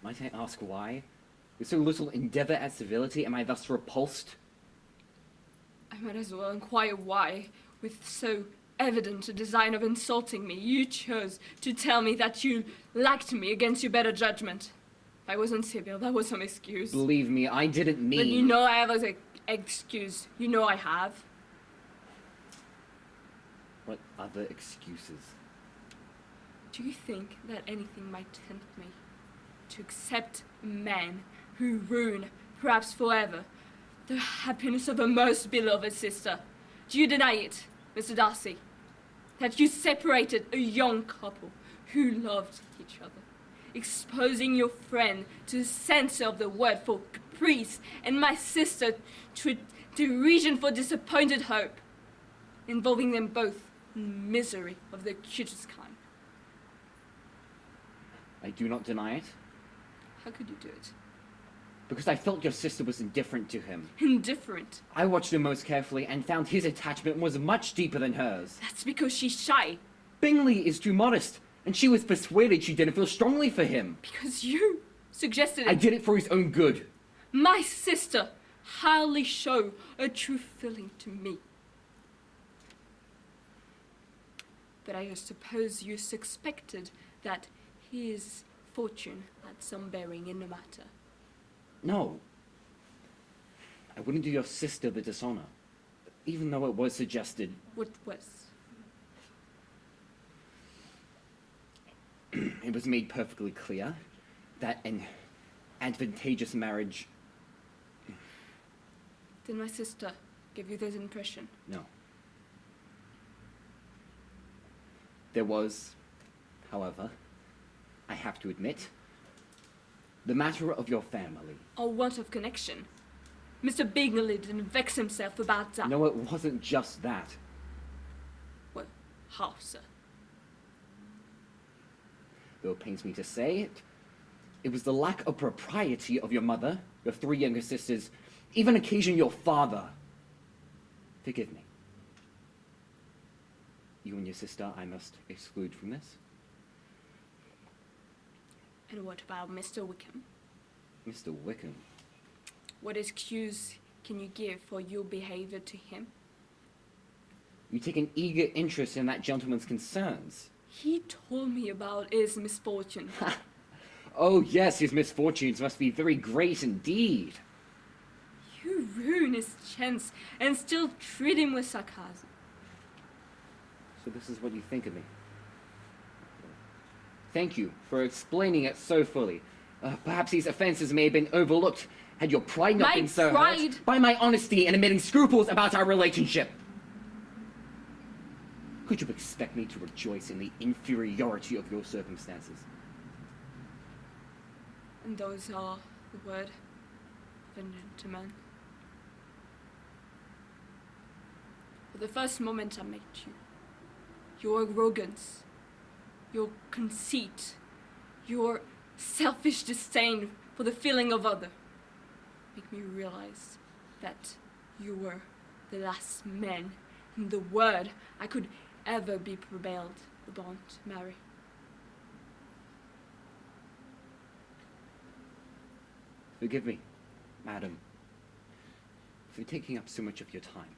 Might I ask why? With so little endeavour at civility, am I thus repulsed? I might as well inquire why, with so evident a design of insulting me, you chose to tell me that you liked me against your better judgment. If I wasn't civil, that was some excuse. Believe me, I didn't mean... But you know I have an excuse. You know I have. What other excuses? Do you think that anything might tempt me to accept a man who ruined, perhaps forever, the happiness of a most beloved sister? Do you deny it, Mr. Darcy? That you separated a young couple who loved each other, exposing your friend to the censor of the word for caprice, and my sister to a derision for disappointed hope, involving them both in misery of the acutest kind? I do not deny it. How could you do it? Because I felt your sister was indifferent to him. Indifferent? I watched him most carefully and found his attachment was much deeper than hers. That's because she's shy. Bingley is too modest, and she was persuaded she didn't feel strongly for him. Because you suggested it. I did it for his own good. My sister hardly showed a true feeling to me. But I suppose you suspected that his fortune had some bearing in the matter. No. I wouldn't do your sister the dishonor, even though it was suggested. What was? It was made perfectly clear that an advantageous marriage... Did my sister give you this impression? No. There was, however, I have to admit, the matter of your family. Or want of connection. Mr. Bingley didn't vex himself about that. No, it wasn't just that. Well, how, sir? Though it pains me to say it, it was the lack of propriety of your mother, your 3 younger sisters, even occasion your father. Forgive me. You and your sister I must exclude from this. And what about Mr. Wickham? Mr. Wickham? What excuse can you give for your behavior to him? You take an eager interest in that gentleman's concerns. He told me about his misfortune. Oh yes, his misfortunes must be very great indeed. You ruin his chance and still treat him with sarcasm. So this is what you think of me. Thank you for explaining it so fully. Perhaps these offenses may have been overlooked had your pride not been so hurt by my honesty in admitting scruples about our relationship. Could you expect me to rejoice in the inferiority of your circumstances? And those are the word of a gentleman. For the first moment I met you, your arrogance, your conceit, your selfish disdain for the feeling of other make me realize that you were the last man in the world I could ever be prevailed upon to marry. Forgive me, madam, for taking up so much of your time.